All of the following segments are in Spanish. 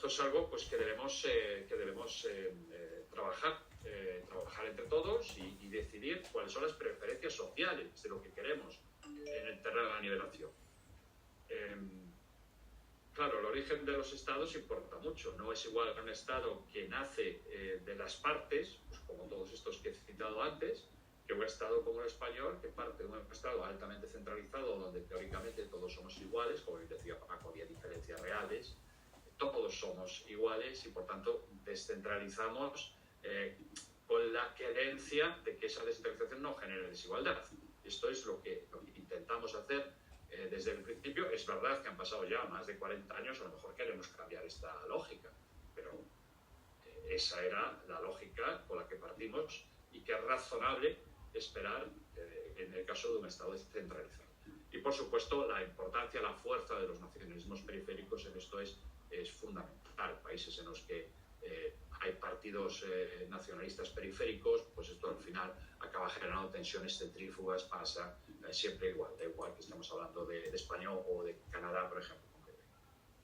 es algo pues, que debemos trabajar entre todos y decidir cuáles son las preferencias sociales de lo que queremos en el terreno de la nivelación. Claro, el origen de los estados importa mucho. No es igual a un estado que nace de las partes, pues como todos estos que he citado antes, que un estado como el español, que parte de un estado altamente centralizado, donde teóricamente todos somos iguales, como decía Paco, había diferencias reales, todos somos iguales y por tanto descentralizamos con la creencia de que esa descentralización no genere desigualdad. Esto es lo que intentamos hacer desde el principio. Es verdad que han pasado ya más de 40 años, a lo mejor queremos cambiar esta lógica, pero esa era la lógica con la que partimos y que es razonable esperar en el caso de un Estado descentralizado. Y por supuesto la importancia, la fuerza de los nacionalismos periféricos en esto es fundamental. Países en los que hay partidos nacionalistas periféricos, pues esto al final acaba generando tensiones centrífugas, pasa siempre igual, da igual que estemos hablando de España o de Canadá, por ejemplo.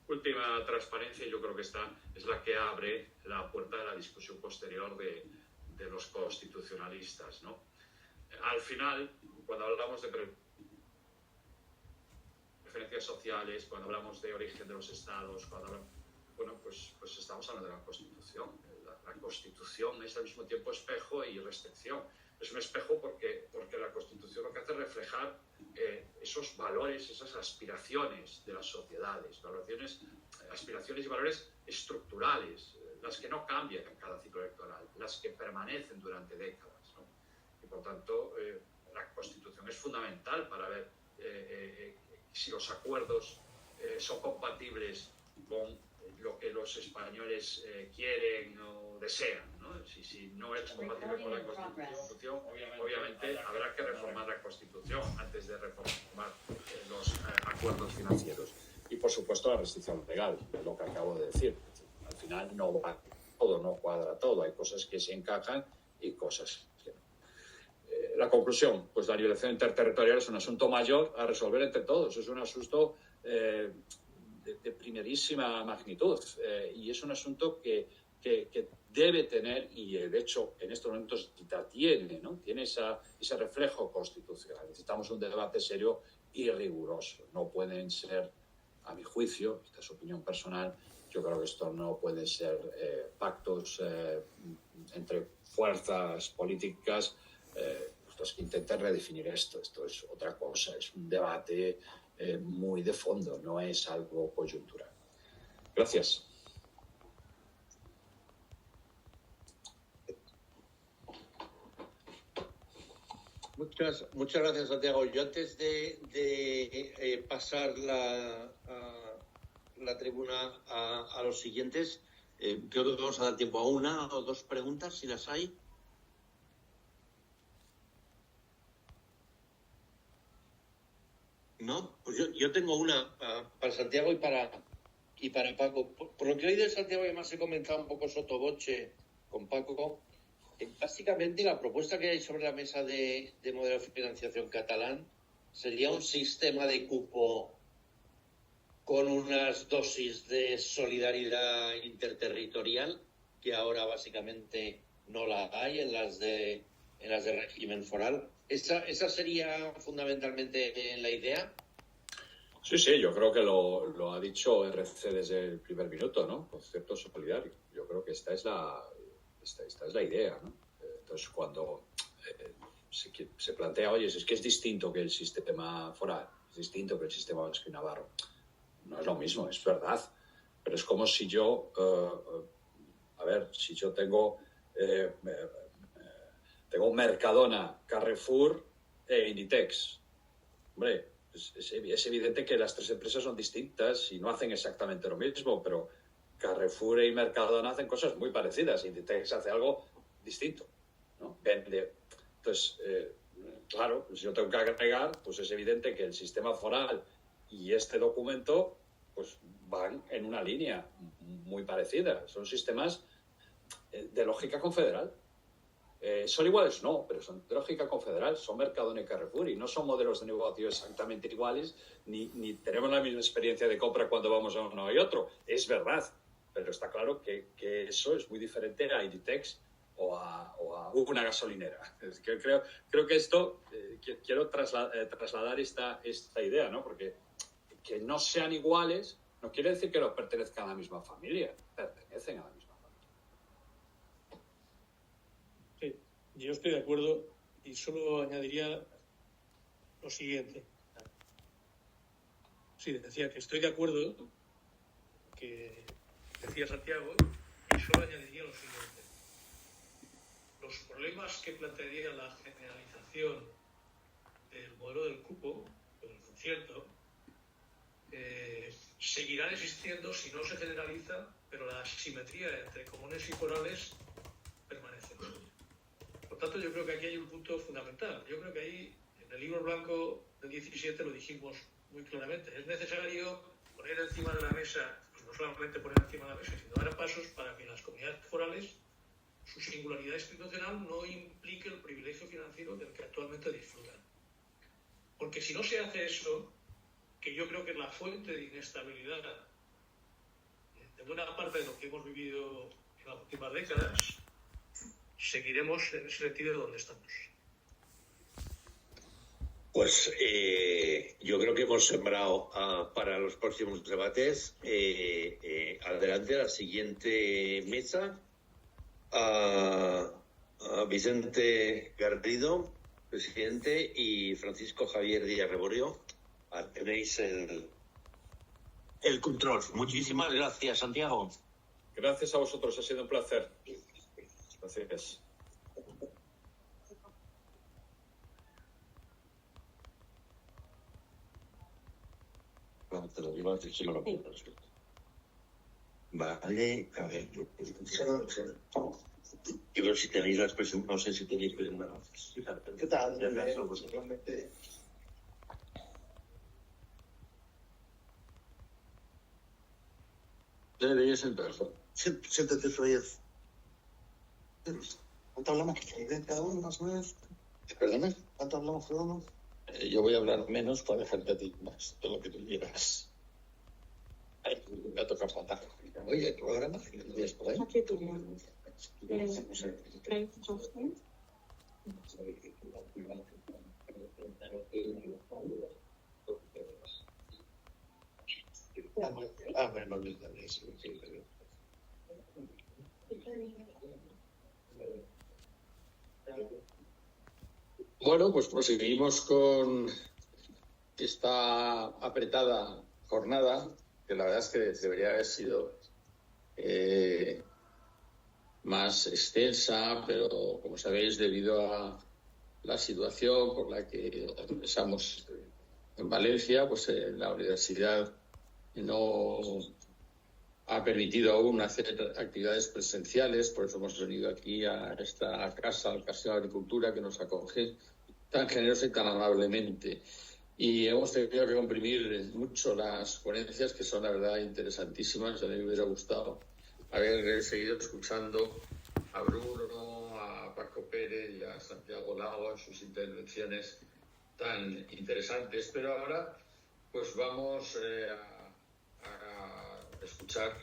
Última transparencia, yo creo que esta es la que abre la puerta de la discusión posterior de los constitucionalistas, ¿no? Al final, cuando hablamos de preferencias sociales, cuando hablamos de origen de los estados, cuando hablamos, bueno, pues estamos hablando de la Constitución. La Constitución es al mismo tiempo espejo y restricción. Es un espejo porque la Constitución lo que hace es reflejar esos valores, esas aspiraciones de las sociedades, aspiraciones y valores estructurales, las que no cambian en cada ciclo electoral, las que permanecen durante décadas, ¿no? Y por tanto, la Constitución es fundamental para ver si los acuerdos son compatibles con lo que los españoles quieren o desean, ¿no? Si no es compatible con la Constitución, obviamente habrá que reformar la Constitución antes de reformar los acuerdos financieros. Y por supuesto la restricción legal, lo que acabo de decir. Al final no va todo, no cuadra todo. Hay cosas que se encajan y cosas que no. La conclusión, pues la nivelación interterritorial es un asunto mayor a resolver entre todos. Es un asunto de primerísima magnitud y es un asunto que debe tener, y de hecho en estos momentos la tiene, ¿no? Tiene ese reflejo constitucional. Necesitamos un debate serio y riguroso. No pueden ser, a mi juicio, esta es opinión personal, yo creo que esto no puede ser pactos entre fuerzas políticas los que intenten redefinir esto. Esto es otra cosa, es un debate muy de fondo, no es algo coyuntural. Gracias. Muchas gracias, Santiago. Yo antes de pasar la tribuna a los siguientes, creo que vamos a dar tiempo a una o dos preguntas, si las hay. No, pues yo tengo una para Santiago y para Paco. Por lo que hoy de Santiago, además he comentado un poco sotoboche con Paco. Básicamente la propuesta que hay sobre la mesa de modelo de financiación catalán sería un sistema de cupo con unas dosis de solidaridad interterritorial que ahora básicamente no la hay en las de régimen foral. ¿Esa sería fundamentalmente la idea? Sí, yo creo que lo ha dicho RC desde el primer minuto, ¿no? Concepto solidario. Yo creo que esta es la idea, ¿no? Entonces, cuando se plantea, oye, es que es distinto que el sistema foral, es distinto que el sistema vasco y navarro. No es lo mismo, es verdad. Pero es como si yo, si yo tengo Mercadona, Carrefour e Inditex. Hombre, es evidente que las tres empresas son distintas y no hacen exactamente lo mismo, pero Carrefour y Mercadona hacen cosas muy parecidas. Inditex hace algo distinto, ¿no? Vende. Entonces, claro, si yo tengo que agregar, pues es evidente que el sistema foral y este documento pues van en una línea muy parecida. Son sistemas de lógica confederal. ¿Son iguales? No, pero son de lógica confederal, son Mercadona y Carrefour y no son modelos de negocio exactamente iguales, ni tenemos la misma experiencia de compra cuando vamos a uno y otro. Es verdad, pero está claro que eso es muy diferente a Inditex o a una gasolinera. Es que creo que esto, quiero trasladar esta idea, ¿no? Porque que no sean iguales no quiere decir que no pertenezcan a la misma familia, pertenecen a la misma familia. Sí, yo estoy de acuerdo y solo añadiría lo siguiente. Sí, decía que estoy de acuerdo que decía Santiago y solo añadiría lo siguiente. Los problemas que plantearía la generalización del modelo del cupo, del concierto, seguirán existiendo si no se generaliza, pero la asimetría entre comunes y forales permanece. Por tanto, yo creo que aquí hay un punto fundamental. Yo creo que ahí, en el libro blanco del 17 lo dijimos muy claramente. Es necesario poner encima de la mesa, pues no solamente poner encima de la mesa, sino dar pasos para que las comunidades forales, su singularidad institucional no implique el privilegio financiero del que actualmente disfrutan. Porque si no se hace eso, que yo creo que es la fuente de inestabilidad de buena parte de lo que hemos vivido en las últimas décadas, seguiremos en ese sentido donde estamos. Pues yo creo que hemos sembrado para los próximos debates. Adelante a la siguiente mesa. A Vicente Garrido, presidente, y Francisco Javier Díaz Reborio. Tenéis el control. Muchísimas gracias, Santiago. Gracias a vosotros, ha sido un placer. Gracias. Te lo digo antes, si no lo puedo. Vale, a ver. Y ver si tenéis la expresión, no sé si tenéis preguntas. ¿Qué tal? Debería sentarse. Siéntate, Reyes. ¿Cuánto hablamos cada uno, más o menos? ¿Perdona? ¿Cuánto hablamos cada uno? Yo voy a hablar menos para dejarte a ti más, todo lo que tú quieras. Ay, me ha tocado fatal. Oye, el programa, ¿qué tienes por ahí? Aquí tenemos. Me olvidé de eso. Bueno, pues proseguimos con esta apretada jornada, que la verdad es que debería haber sido más extensa, pero como sabéis, debido a la situación por la que atravesamos en Valencia, pues la universidad no ha permitido aún hacer actividades presenciales, por eso hemos venido aquí a esta casa, al Castillo de Agricultura, que nos acoge tan generosa y tan amablemente. Y hemos tenido que comprimir mucho las ponencias, que son, la verdad, interesantísimas. A mí me hubiera gustado haber seguido escuchando a Bruno, a Paco Pérez y a Santiago Lago en sus intervenciones tan interesantes. Pero ahora pues vamos a escuchar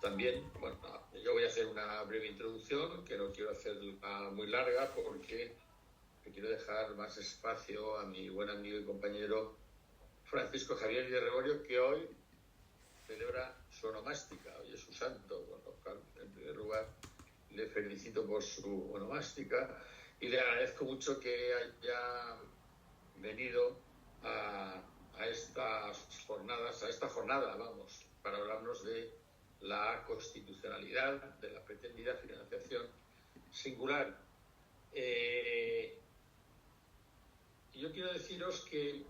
también, bueno, yo voy a hacer una breve introducción, que no quiero hacerla muy larga porque quiero dejar más espacio a mi buen amigo y compañero Francisco Javier Díaz Reborio, que hoy celebra su onomástica, hoy es su santo, con lo cual, en primer lugar, le felicito por su onomástica y le agradezco mucho que haya venido a esta jornada, vamos, para hablarnos de la constitucionalidad, de la pretendida financiación singular. Yo quiero deciros que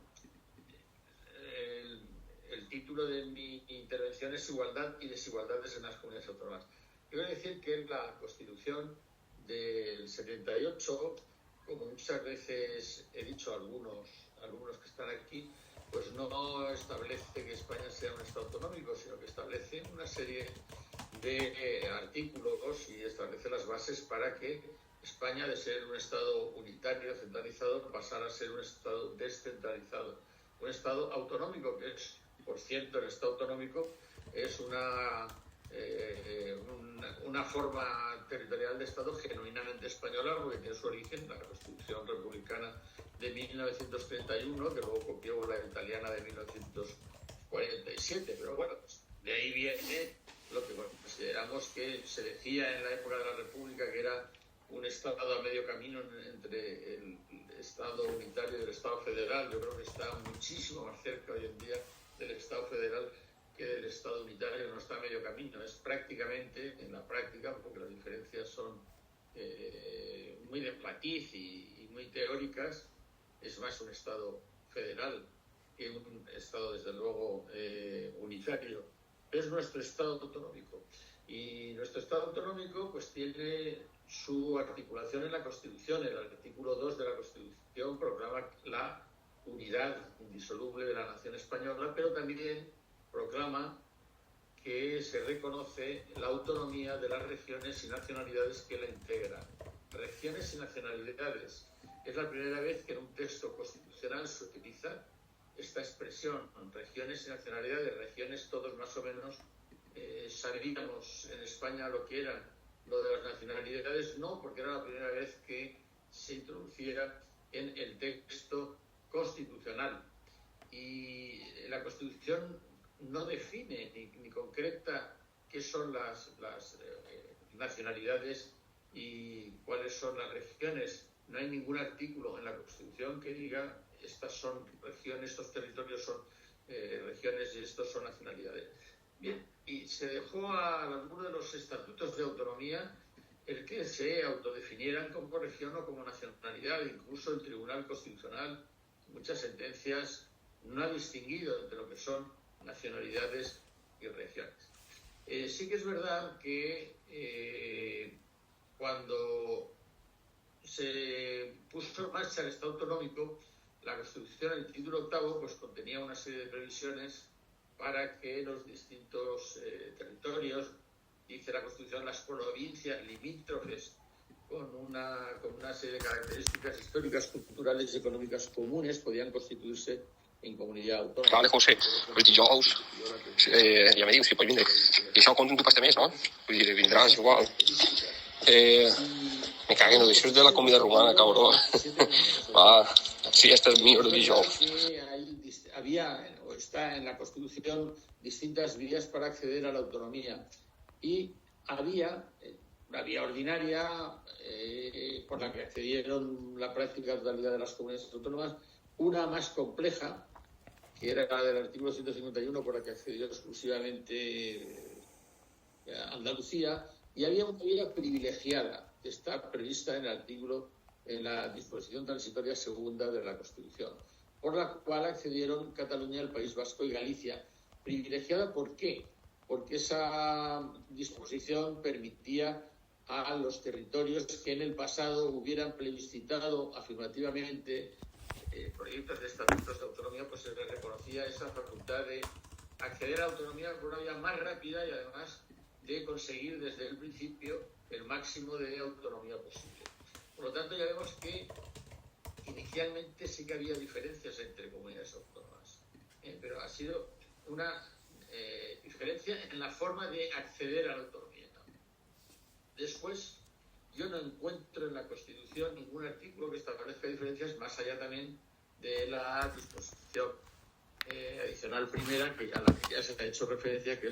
el título de mi intervención es Igualdad y desigualdades en las comunidades autónomas. Quiero decir que la Constitución del 78, como muchas veces he dicho a algunos que están aquí, pues no establece que España sea un Estado autonómico, sino que establece una serie de artículos y establece las bases para que España, de ser un Estado unitario, centralizado, pasara a ser un Estado descentralizado, un Estado autonómico, que es, por cierto, el Estado autonómico es una una forma territorial de Estado genuinamente española, porque tiene su origen en la Constitución Republicana de 1931, que luego copió la italiana de 1947. Pero bueno, pues de ahí viene lo que consideramos que se decía en la época de la República, que era un Estado a medio camino entre el Estado unitario y el Estado federal. Yo creo que está muchísimo más cerca hoy en día del Estado federal que del Estado unitario. No está a medio camino, es prácticamente, en la práctica, porque las diferencias son muy de matiz y muy teóricas, es más un Estado federal que un Estado, desde luego, unitario. Es nuestro Estado autonómico. Y nuestro Estado autonómico pues tiene su articulación en la Constitución. El artículo 2 de la Constitución proclama la unidad indisoluble de la nación española, pero también proclama que se reconoce la autonomía de las regiones y nacionalidades que la integran. Regiones y nacionalidades. Es la primera vez que en un texto constitucional se utiliza esta expresión, regiones y nacionalidades. Regiones, todos más o menos sabíamos en España lo que era lo de las nacionalidades, no, porque era la primera vez que se introduciera en el texto constitucional. Y la Constitución no define ni concreta qué son las nacionalidades y cuáles son las regiones. No hay ningún artículo en la Constitución que diga estas son regiones, estos territorios son regiones y estos son nacionalidades. Bien, y se dejó a algunos de los estatutos de autonomía el que se autodefinieran como región o como nacionalidad. Incluso el Tribunal Constitucional, muchas sentencias, no ha distinguido entre lo que son nacionalidades y regiones. Sí que es verdad que cuando se puso en marcha el Estado autonómico, la Constitución, el título 8, pues contenía una serie de previsiones para que los distintos territorios, dice la Constitución, las provincias limítrofes con una serie de características históricas, culturales y econòmiques comunes podien constituir-se en comunitat autònoma. Vale, José, els dijous, ja me dius si pot vindre. I això compta un pasta més, no? Vull dir, vindràs igual. Me caguen, això és de la comida romana, cabró. Va, sí, este es mío el dijous. Había, o está en la Constitución, distintas vías para acceder a la autonomía. Y había una vía ordinaria por la que accedieron la práctica totalidad de las comunidades autónomas, una más compleja, que era la del artículo 151, por la que accedió exclusivamente Andalucía, y había una vía privilegiada, que está prevista en la disposición transitoria segunda de la Constitución, por la cual accedieron Cataluña, el País Vasco y Galicia. Privilegiada, ¿por qué? Porque esa disposición permitía a los territorios que en el pasado hubieran plebiscitado afirmativamente proyectos de estatutos de autonomía, pues se les reconocía esa facultad de acceder a la autonomía por una vía más rápida y además de conseguir desde el principio el máximo de autonomía posible. Por lo tanto, ya vemos que inicialmente sí que había diferencias entre comunidades autónomas, pero ha sido una diferencia en la forma de acceder a la autonomía. Después, yo no encuentro en la Constitución ningún artículo que establezca diferencias más allá también de la disposición adicional primera, a la que ya se ha hecho referencia, que